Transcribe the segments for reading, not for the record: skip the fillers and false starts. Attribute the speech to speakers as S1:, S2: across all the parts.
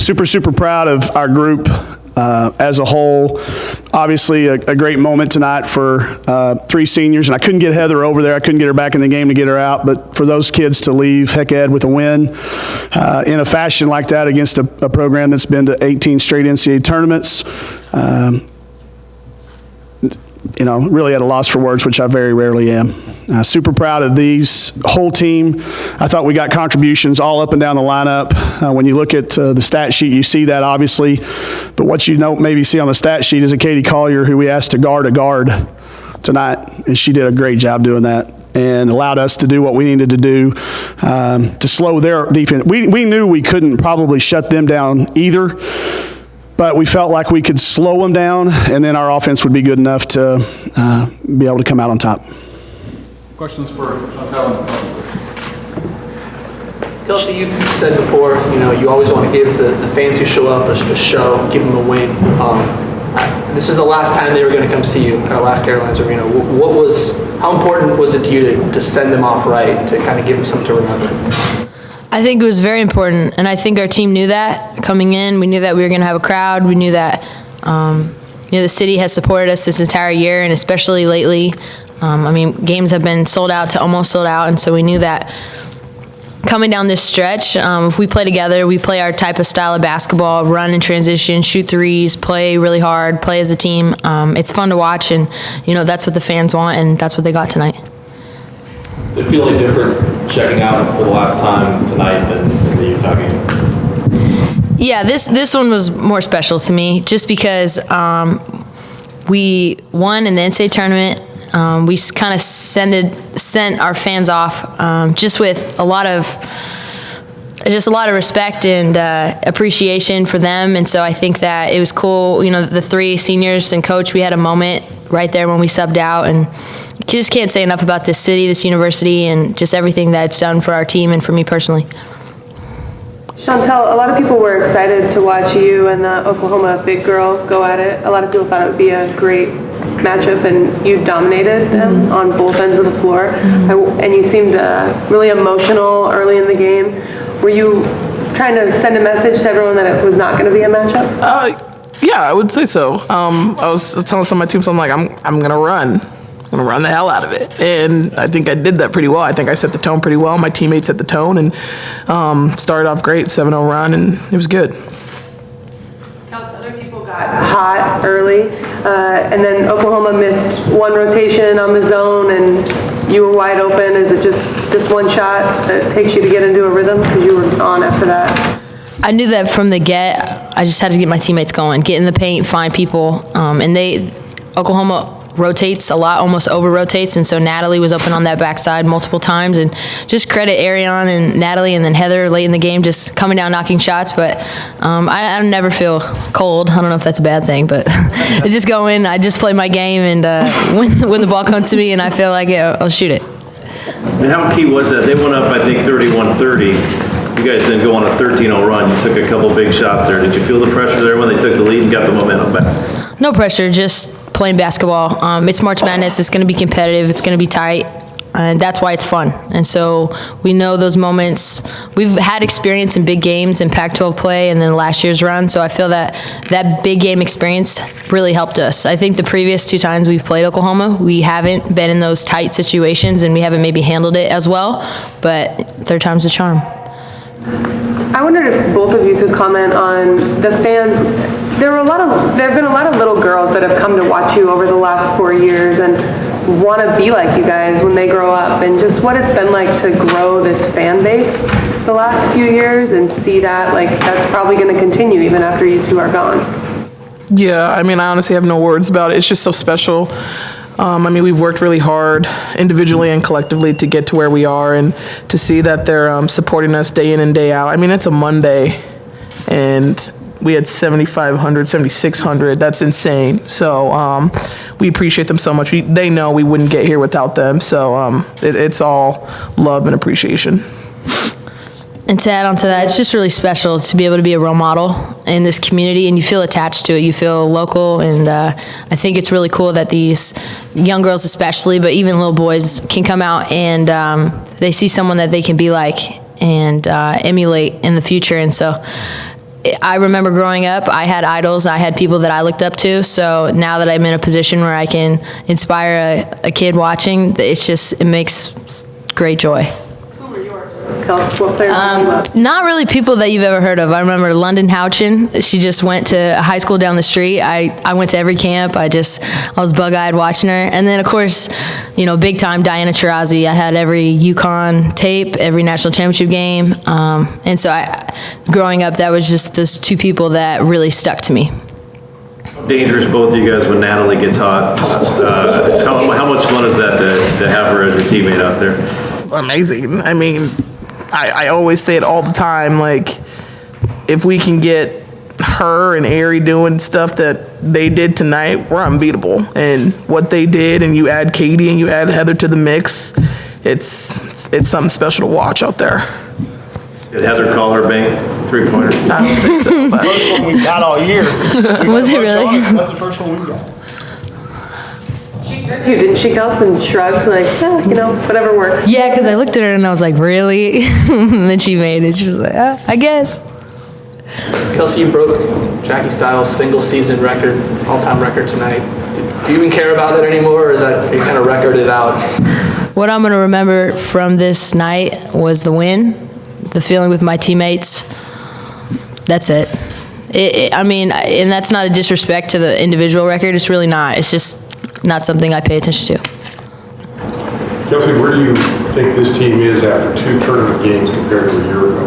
S1: super proud of our group as a whole. Obviously, a great moment tonight for 3 seniors, and I couldn't get Heather over there. I couldn't get her back in the game to get her out, but for those kids to leave Heck Ed with a win in a fashion like that against a program that's been to 18 straight NCAA tournaments, really at a loss for words, which I very rarely am. Super proud of these whole team. I thought we got contributions all up and down the lineup. When you look at the stat sheet, you see that obviously, but what you don't maybe see on the stat sheet is a Katie Collier who we asked to guard a guard tonight, and she did a great job doing that and allowed us to do what we needed to do to slow their defense. We knew we couldn't probably shut them down either, but we felt like we could slow them down, and then our offense would be good enough to be able to come out on top.
S2: Questions for Chantel?
S3: Kelsey, you've said before, you always want to give the fans who show up a show, give them a win. This is the last time they were going to come see you at Alaska Airlines Arena. How important was it to you to send them off right, to kind of give them something to remember?
S4: I think it was very important, and I think our team knew that coming in. We knew that we were going to have a crowd. We knew that the city has supported us this entire year, and especially lately. Games have been sold out to almost sold out, and so we knew that coming down this stretch, if we play together, we play our type of style of basketball, run in transition, shoot threes, play really hard, play as a team. It's fun to watch, and that's what the fans want, and that's what they got tonight.
S5: Did it feel any different checking out for the last time tonight than the Utah game?
S4: Yeah, this one was more special to me just because we won in the NCAA tournament. We kind of sent our fans off just with a lot of respect and appreciation for them, and so I think that it was cool. The 3 seniors and coach, we had a moment right there when we subbed out, and you just can't say enough about this city, this university, and just everything that it's done for our team and for me personally.
S6: Chantel, a lot of people were excited to watch you and the Oklahoma big girl go at it. A lot of people thought it would be a great matchup, and you dominated them on both ends of the floor. And you seemed really emotional early in the game. Were you trying to send a message to everyone that it was not going to be a matchup?
S7: Yeah, I would say so. I was telling some of my teams, I'm like, I'm going to run. I'm going to run the hell out of it. And I think I did that pretty well. I think I set the tone pretty well. My teammates set the tone and started off great, 7-0 run, and it was good.
S6: Kelsey, other people got hot early, and then Oklahoma missed one rotation on the zone, and you were wide open. Is it just one shot that takes you to get into a rhythm because you were on after that?
S4: I knew that from the get. I just had to get my teammates going, get in the paint, find people, and Oklahoma rotates a lot, almost over-rotates, and so Natalie was open on that backside multiple times, and just credit Ariane and Natalie and then Heather late in the game just coming down, knocking shots, but I never feel cold. I don't know if that's a bad thing, but I just go in, I just play my game, and when the ball comes to me and I feel like it, I'll shoot it.
S8: And how key was that? They went up, I think, 31-30. You guys didn't go on a 13-0 run. You took a couple big shots there. Did you feel the pressure there when they took the lead and got the momentum back?
S4: No pressure, just playing basketball. It's March Madness. It's going to be competitive. It's going to be tight, and that's why it's fun. And so we know those moments. We've had experience in big games in Pac-12 play and then last year's run, so I feel that big game experience really helped us. I think the previous 2 times we've played Oklahoma, we haven't been in those tight situations, and we haven't maybe handled it as well, but 3rd time's the charm.
S6: I wondered if both of you could comment on the fans. There have been a lot of little girls that have come to watch you over the last 4 years and want to be like you guys when they grow up, and just what it's been like to grow this fan base the last few years and see that that's probably going to continue even after you 2 are gone.
S7: Yeah, I honestly have no words about it. It's just so special. We've worked really hard individually and collectively to get to where we are, and to see that they're supporting us day in and day out. It's a Monday, and we had 7,500, 7,600. That's insane. So we appreciate them so much. They know we wouldn't get here without them. So it's all love and appreciation.
S4: And to add on to that, it's just really special to be able to be a role model in this community, and you feel attached to it. You feel local, and I think it's really cool that these young girls especially, but even little boys, can come out and they see someone that they can be like and emulate in the future. And so I remember growing up, I had idols, I had people that I looked up to. So now that I'm in a position where I can inspire a kid watching, it makes great joy.
S6: Who were yours? Kelsey, what players were you up?
S4: Not really people that you've ever heard of. I remember London Houchin. She just went to high school down the street. I went to every camp. I was bug-eyed watching her. And then, of course, big time Diana Taurasi. I had every UConn tape, every national championship game. And so growing up, that was just those two people that really stuck to me.
S8: Dangerous both of you guys when Natalie gets hot. How much fun is that to have her as your teammate out there?
S7: Amazing. I mean, I always say it all the time, like, if we can get her and Ari doing stuff that they did tonight, we're unbeatable. And what they did, and you add Katie and you add Heather to the mix, it's something special to watch out there.
S8: Did Heather call her bank three-pointer?
S7: I don't think so. But
S1: First one we got all year.
S4: Was it really?
S1: That's the first one we got.
S6: She tricked you, didn't she, Kelsey? And shrugged, like, whatever works.
S4: Yeah, because I looked at her and I was like, really? And then she made it. She was like, I guess.
S3: Kelsey, you broke Jackie Stiles' single-season record, all-time record tonight. Do you even care about that anymore, or is that you kind of recorded out?
S4: What I'm going to remember from this night was the win, the feeling with my teammates. That's it. I mean, and that's not a disrespect to the individual record. It's really not. It's just not something I pay attention to.
S2: Kelsey, where do you think this team is after 2 tournament games compared to a year ago?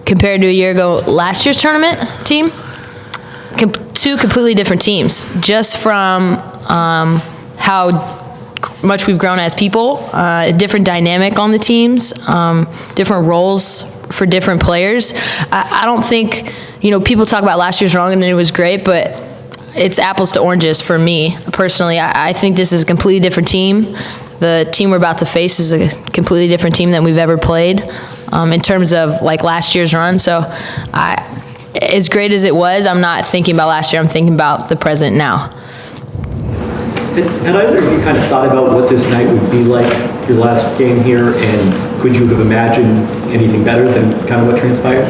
S4: Compared to a year ago, last year's tournament team, two completely different teams, just from how much we've grown as people, a different dynamic on the teams, different roles for different players. I don't think, people talk about last year's wrong and it was great, but it's apples to oranges for me personally. I think this is a completely different team. The team we're about to face is a completely different team than we've ever played in terms of like last year's run. So as great as it was, I'm not thinking about last year. I'm thinking about the present now.
S9: Had either of you kind of thought about what this night would be like, your last game here, and could you have imagined anything better than kind of what transpired?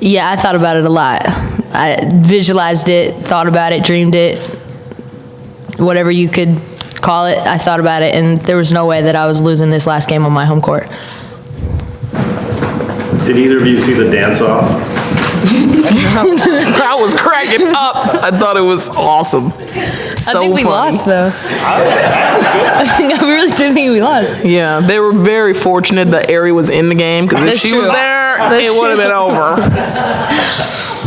S4: Yeah, I thought about it a lot. I visualized it, thought about it, dreamed it, whatever you could call it. I thought about it, and there was no way that I was losing this last game on my home court.
S8: Did either of you see the dance-off?
S7: I was cracking up. I thought it was awesome. So
S4: I think we
S7: funny.
S4: lost, though. I really do think we lost.
S7: Yeah, they were very fortunate that Ari was in the game, because if she was there, it would have been over.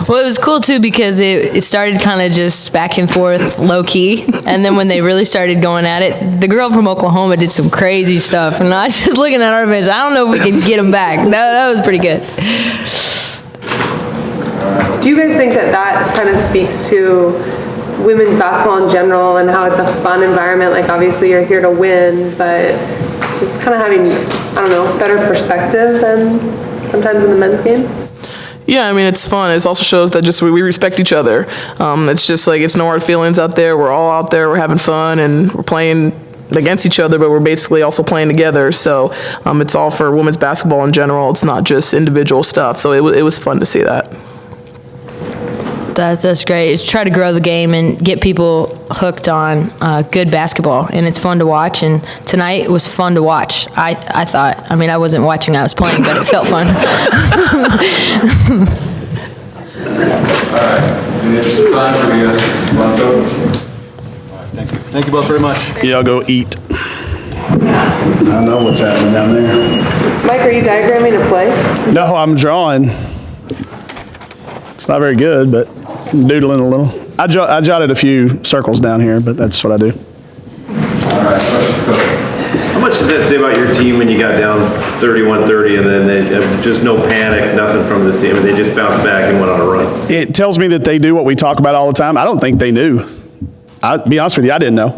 S4: Well, it was cool, too, because it started kind of just back and forth, low-key, and then when they really started going at it, the girl from Oklahoma did some crazy stuff, and I was just looking at our bench. I don't know if we can get them back. That was pretty good.
S6: Do you guys think that kind of speaks to women's basketball in general and how it's a fun environment? Like, obviously you're here to win, but just kind of having, I don't know, better perspective than sometimes in the men's game?
S7: Yeah, I mean, it's fun. It also shows that just we respect each other. It's just like, it's no hard feelings out there. We're all out there. We're having fun, and we're playing against each other, but we're basically also playing together. So it's all for women's basketball in general. It's not just individual stuff. So it was fun to see that.
S4: That's great. It's try to grow the game and get people hooked on good basketball, and it's fun to watch. And tonight was fun to watch. I thought. I mean, I wasn't watching. I was playing, but it felt fun.
S2: All right. In the interest of time, we're going to run it over. All right, thank you. Thank you both very much.
S1: Yeah, I'll go eat. I know what's happening down there.
S6: Mike, are you diagramming a play?
S1: No, I'm drawing. It's not very good, but I'm doodling a little. I jotted a few circles down here, but that's what I do.
S2: All right,
S8: How much does that say about your team when you got down 31-30 and then they just no panic, nothing from this team, and they just bounced back and went on a run?
S1: It tells me that they do what we talk about all the time. I don't think they knew. I'll be honest with you, I didn't know.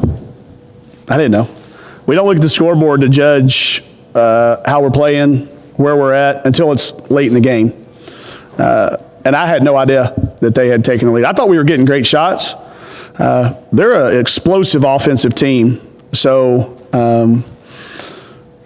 S1: We don't look at the scoreboard to judge how we're playing, where we're at, until it's late in the game. And I had no idea that they had taken the lead. I thought we were getting great shots. They're an explosive offensive team. So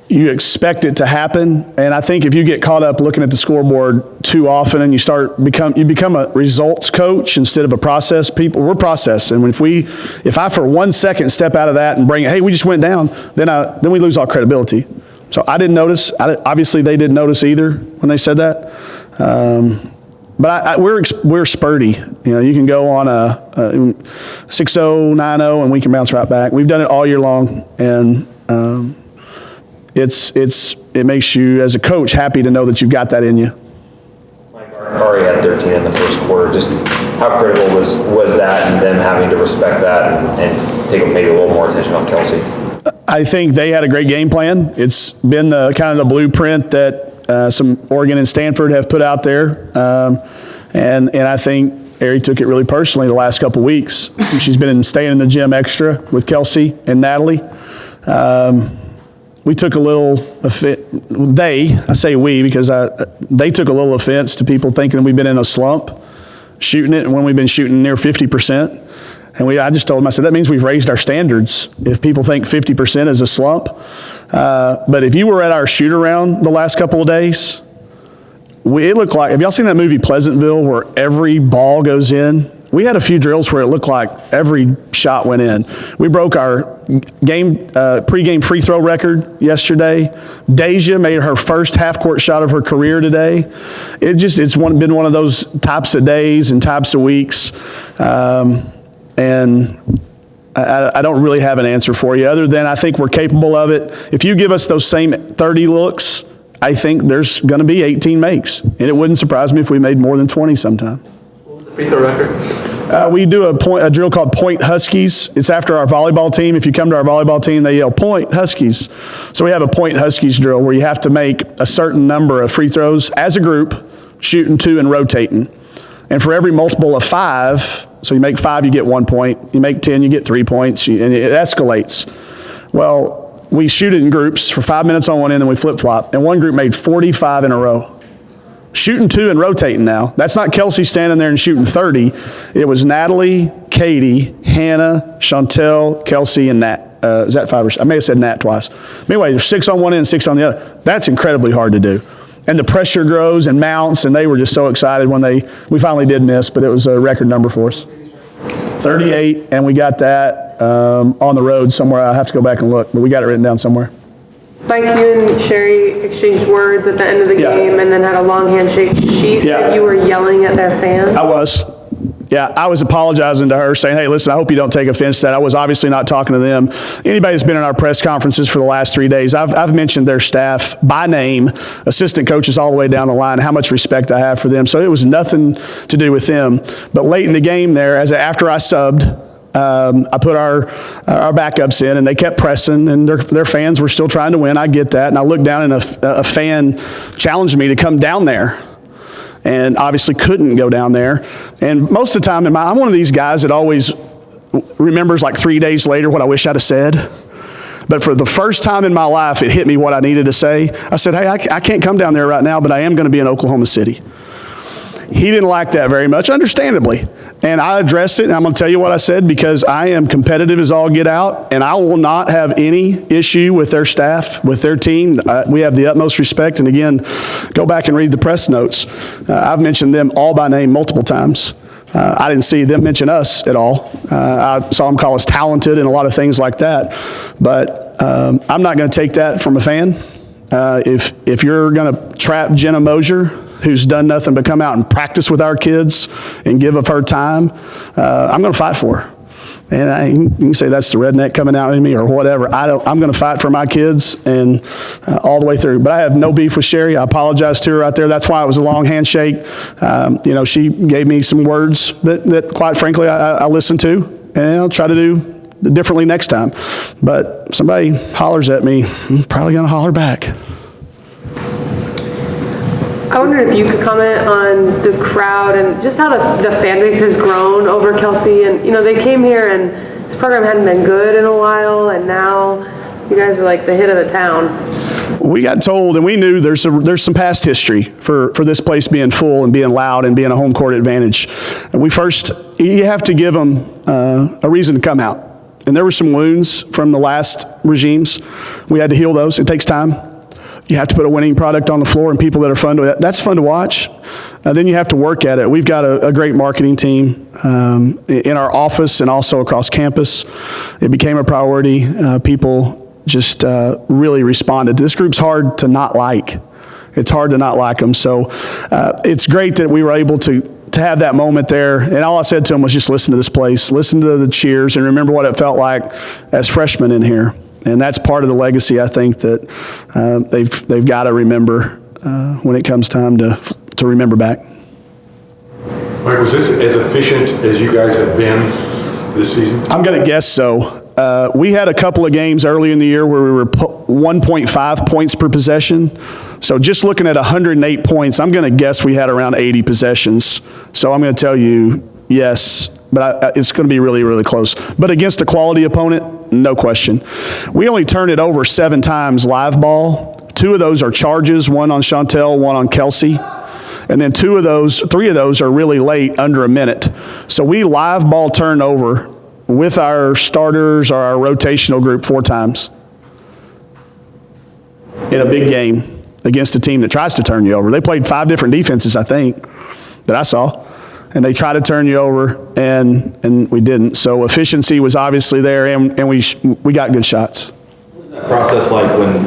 S1: you expect it to happen. And I think if you get caught up looking at the scoreboard too often and you become a results coach instead of a process people, we're process. And if I for 1 second step out of that and bring it, hey, we just went down, then we lose all credibility. So I didn't notice. Obviously, they didn't notice either when they said that. But we're spurty. You can go on a 6-0, 9-0, and we can bounce right back. We've done it all year long, and it makes you, as a coach, happy to know that you've got that in you.
S10: Mike Ari had 13 in the first quarter. Just how critical was that, and them having to respect that and take maybe a little more attention off Kelsey?
S1: I think they had a great game plan. It's been the kind of the blueprint that some Oregon and Stanford have put out there, and I think Ari took it really personally the last couple weeks. She's been staying in the gym extra with Kelsey and Natalie. We took a little I say we because they took a little offense to people thinking we've been in a slump shooting it, and when we've been shooting near 50%. And I just told them, I said, that means we've raised our standards if people think 50% is a slump. But if you were at our shoot around the last couple of days, it looked like, have y'all seen that movie Pleasantville where every ball goes in? We had a few drills where it looked like every shot went in. We broke our pregame free throw record yesterday. Deja made her first half-court shot of her career today. It's been one of those types of days and types of weeks. And I don't really have an answer for you other than I think we're capable of it. If you give us those same 30 looks, I think there's going to be 18 makes. And it wouldn't surprise me if we made more than 20 sometime.
S3: What was the free throw record?
S1: We do a drill called Point Huskies. It's after our volleyball team. If you come to our volleyball team, they yell, Point Huskies. So we have a Point Huskies drill where you have to make a certain number of free throws as a group, shooting 2 and rotating. And for every multiple of 5, so you make 5, you get 1 point. You make 10, you get 3 points, and it escalates. Well, we shoot it in groups for 5 minutes on one end, and we flip-flop. And one group made 45 in a row. Shooting 2 and rotating now. That's not Kelsey standing there and shooting 30. It was Natalie, Katie, Hannah, Chantel, Kelsey, and Nat. Is that 5 or 6? I may have said Nat twice. But anyway, there's 6 on one end, 6 on the other. That's incredibly hard to do. And the pressure grows and mounts, and they were just so excited when we finally did miss, but it was a record number for us. 38, and we got that on the road somewhere. I'll have to go back and look, but we got it written down somewhere.
S6: Mike, you and Sherry exchanged words at the end of the game and then had a long handshake. She said you were yelling at their fans.
S1: I was. Yeah, I was apologizing to her, saying, hey, listen, I hope you don't take offense to that. I was obviously not talking to them. Anybody that's been in our press conferences for the last 3 days, I've mentioned their staff by name, assistant coaches all the way down the line, how much respect I have for them. So it was nothing to do with them. But late in the game there, after I subbed, I put our backups in, and they kept pressing, and their fans were still trying to win. I get that. And I looked down, and a fan challenged me to come down there. And obviously couldn't go down there. And most of the time, I'm one of these guys that always remembers like 3 days later what I wish I'd have said. But for the first time in my life, it hit me what I needed to say. I said, hey, I can't come down there right now, but I am going to be in Oklahoma City. He didn't like that very much, understandably. And I addressed it, and I'm going to tell you what I said because I am competitive as all get out, and I will not have any issue with their staff, with their team. We have the utmost respect. And again, go back and read the press notes. I've mentioned them all by name multiple times. I didn't see them mention us at all. I saw them call us talented and a lot of things like that. But I'm not going to take that from a fan. If you're going to trap Jenna Mosier, who's done nothing but come out and practice with our kids and give of her time, I'm going to fight for her. And you can say that's the redneck coming out in me or whatever. I'm going to fight for my kids and all the way through. But I have no beef with Sherry. I apologize to her out there. That's why it was a long handshake. She gave me some words that quite frankly, I listened to, and I'll try to do differently next time. But somebody hollers at me, I'm probably going to holler back.
S6: I wonder if you could comment on the crowd and just how the fan base has grown over Kelsey. And, they came here and this program hadn't been good in a while, and now you guys are like the hit of the town.
S1: We got told, and we knew there's some past history for this place being full and being loud and being a home court advantage. And you have to give them a reason to come out. And there were some wounds from the last regimes. We had to heal those. It takes time. You have to put a winning product on the floor and people that are fun to, that's fun to watch. Then you have to work at it. We've got a great marketing team in our office and also across campus. It became a priority. People just really responded. This group's hard to not like. It's hard to not like them. So it's great that we were able to have that moment there. And all I said to them was just listen to this place, listen to the cheers, and remember what it felt like as freshmen in here. And that's part of the legacy, I think, that they've got to remember when it comes time to remember back.
S2: Mike, was this as efficient as you guys have been this season?
S1: I'm going to guess so. We had a couple of games early in the year where we were 1.5 points per possession. So just looking at 108 points, I'm going to guess we had around 80 possessions. So I'm going to tell you, yes, but it's going to be really, really close. But against a quality opponent, no question. We only turned it over 7 times live ball. 2 of those are charges, one on Chantel, one on Kelsey. And then 3 of those are really late, under a minute. So we live ball turned over with our starters or our rotational group 4 times in a big game against a team that tries to turn you over. They played 5 different defenses, I think, that I saw. And they try to turn you over, and we didn't. So efficiency was obviously there, and we got good shots.
S5: What was that process like when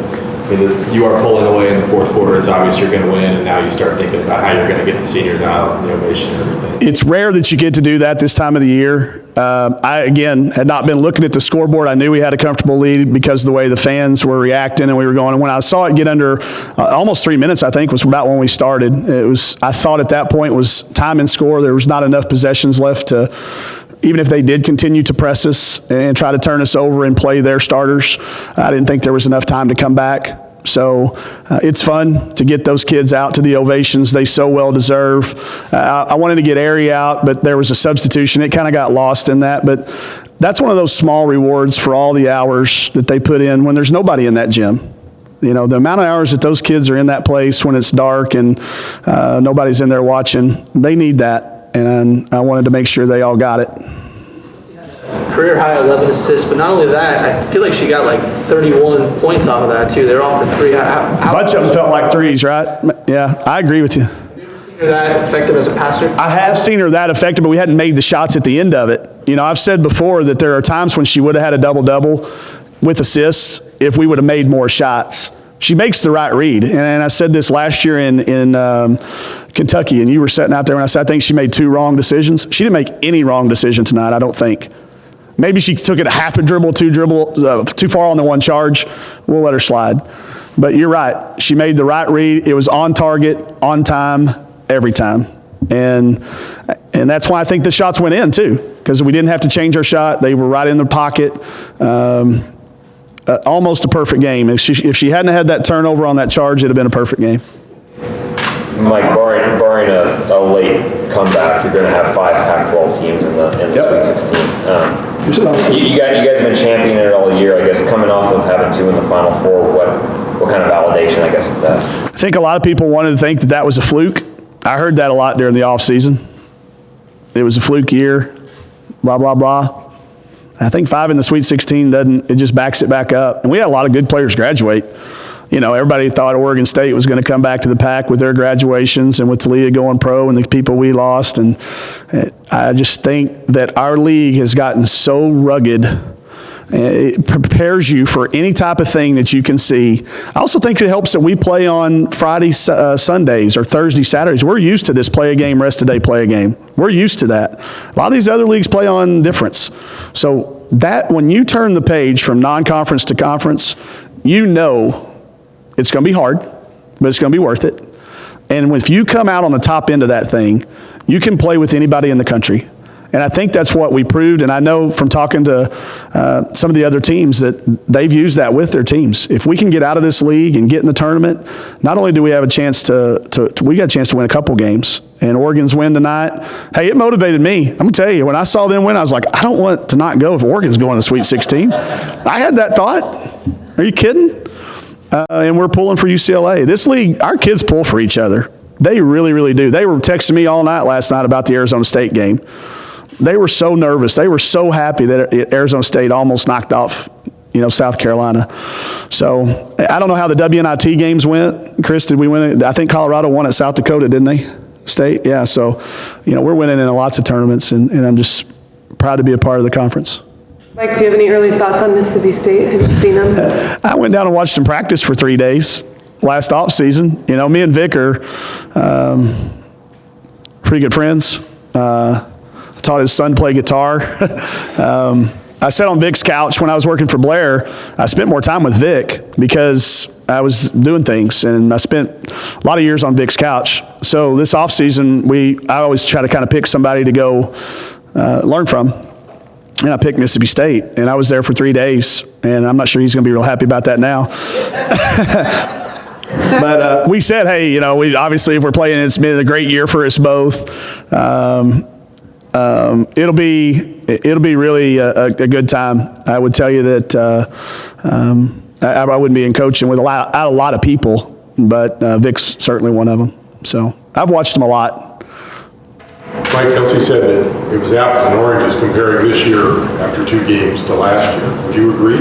S5: you are pulling away in the fourth quarter? It's obvious you're going to win, and now you start thinking about how you're going to get the seniors out and the ovation and everything.
S1: It's rare that you get to do that this time of the year. I, again, had not been looking at the scoreboard. I knew we had a comfortable lead because of the way the fans were reacting and we were going. And when I saw it get under almost 3 minutes, I think, was about when we started. I thought at that point was time and score. There was not enough possessions left to, even if they did continue to press us and try to turn us over and play their starters, I didn't think there was enough time to come back. So it's fun to get those kids out to the ovations they so well deserve. I wanted to get Ari out, but there was a substitution. It kind of got lost in that. But that's one of those small rewards for all the hours that they put in when there's nobody in that gym. You know, the amount of hours that those kids are in that place when it's dark and nobody's in there watching, they need that. And I wanted to make sure they all got it.
S3: Career high 11 assists, but not only that, I feel like she got like 31 points off of that too. They're off for 3.
S1: A bunch of them felt like threes, right? Yeah, I agree with you.
S3: Have you ever seen her that effective as a passer?
S1: I have seen her that effective, but we hadn't made the shots at the end of it. You know, I've said before that there are times when she would have had a double-double with assists if we would have made more shots. She makes the right read. And I said this last year in Kentucky, and you were sitting out there when I said I think she made 2 wrong decisions. She didn't make any wrong decision tonight, I don't think. Maybe she took it a half a dribble, too far on the one charge. We'll let her slide. But you're right. She made the right read. It was on target, on time, every time. And that's why I think the shots went in too, because we didn't have to change our shot. They were right in the pocket. Almost a perfect game. If she hadn't had that turnover on that charge, it'd have been a perfect game.
S10: Mike, barring a late comeback, you're going to have 5 Pac-12 teams in the Sweet 16. You guys have been championing it all year. I guess coming off of having 2 in the Final Four, what kind of validation, I guess, is that?
S1: I think a lot of people wanted to think that was a fluke. I heard that a lot during the offseason. It was a fluke year, blah, blah, blah. I think 5 in the Sweet 16 it just backs it back up. And we had a lot of good players graduate. You know, everybody thought Oregon State was going to come back to the pack with their graduations and with Talia going pro and the people we lost. And I just think that our league has gotten so rugged. It prepares you for any type of thing that you can see. I also think it helps that we play on Friday, Sundays or Thursday, Saturdays. We're used to this play a game, rest a day, play a game. We're used to that. A lot of these other leagues play on difference. So that when you turn the page from non-conference to conference, you know it's going to be hard, but it's going to be worth it. And if you come out on the top end of that thing, you can play with anybody in the country. And I think that's what we proved. And I know from talking to some of the other teams that they've used that with their teams. If we can get out of this league and get in the tournament, not only do we have a chance we got a chance to win a couple games. And Oregon's win tonight, hey, it motivated me. I'm going to tell you, when I saw them win, I was like, I don't want to not go if Oregon's going to the Sweet 16. I had that thought. Are you kidding? And we're pulling for UCLA. This league, our kids pull for each other. They really, really do. They were texting me all night last night about the Arizona State game. They were so nervous. They were so happy that Arizona State almost knocked off South Carolina. So I don't know how the WNIT games went. Chris, did we win it? I think Colorado won at South Dakota, didn't they? State? Yeah, so, we're winning in lots of tournaments, and I'm just proud to be a part of the conference.
S6: Mike, do you have any early thoughts on Mississippi State? Have you seen them?
S1: I went down and watched them practice for 3 days last off season. Me and Vic are pretty good friends. I taught his son play guitar. I sat on Vic's couch when I was working for Blair. I spent more time with Vic because I was doing things, and I spent a lot of years on Vic's couch. So this off season, I always try to kind of pick somebody to go learn from. And I picked Mississippi State, and I was there for 3 days, and I'm not sure he's going to be real happy about that now. But we said, hey, we obviously, if we're playing, it's been a great year for us both. It'll be really a good time. I would tell you that I wouldn't be in coaching with a lot of people, but Vic's certainly one of them. So I've watched him a lot.
S2: Mike, Kelsey said that it was apples and oranges comparing this year after 2 games to last year. Would you agree?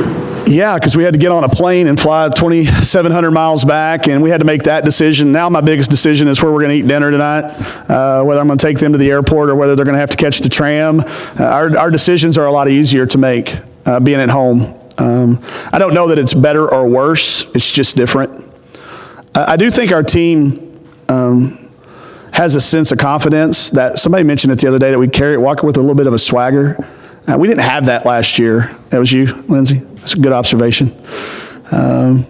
S1: Yeah, because we had to get on a plane and fly 2,700 miles back, and we had to make that decision. Now my biggest decision is where we're going to eat dinner tonight, whether I'm going to take them to the airport or whether they're going to have to catch the tram. Our decisions are a lot easier to make being at home. I don't know that it's better or worse. It's just different. I do think our team has a sense of confidence that somebody mentioned it the other day that we walk with a little bit of a swagger. We didn't have that last year. That was you, Lindsay. That's a good observation. I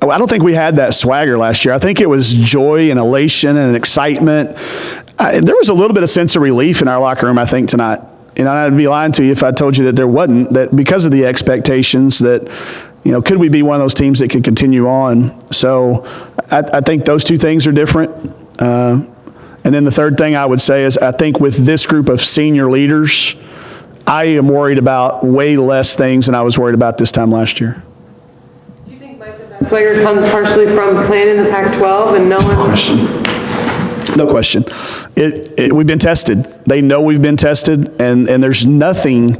S1: don't think we had that swagger last year. I think it was joy and elation and excitement. There was a little bit of sense of relief in our locker room, I think, tonight. I'd be lying to you if I told you that there wasn't, that because of the expectations that, could we be one of those teams that could continue on? So I think those two things are different. And then the third thing I would say is I think with this group of senior leaders, I am worried about way less things than I was worried about this time last year.
S6: Do you think, Mike, that swagger comes partially from playing in the Pac-12 and knowing?
S1: No question. We've been tested. They know we've been tested, and there's nothing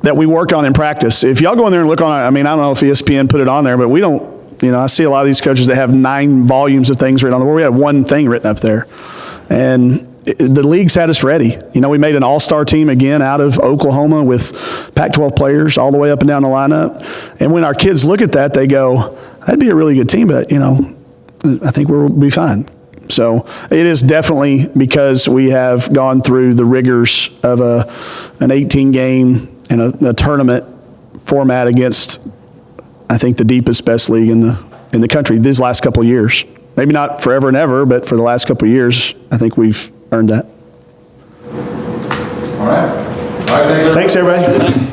S1: that we work on in practice. If y'all go in there and look on it, I don't know if ESPN put it on there, but we don't, I see a lot of these coaches that have 9 volumes of things written on the board. We had 1 thing written up there. And the league's had us ready. We made an all-star team again out of Oklahoma with Pac-12 players all the way up and down the lineup. And when our kids look at that, they go, that'd be a really good team, but, I think we'll be fine. So it is definitely because we have gone through the rigors of an 18-game and a tournament format against, I think, the deepest, best league in the country these last couple of years. Maybe not forever and ever, but for the last couple of years, I think we've earned that.
S5: All right. Thanks, everybody.
S1: Thanks, everybody.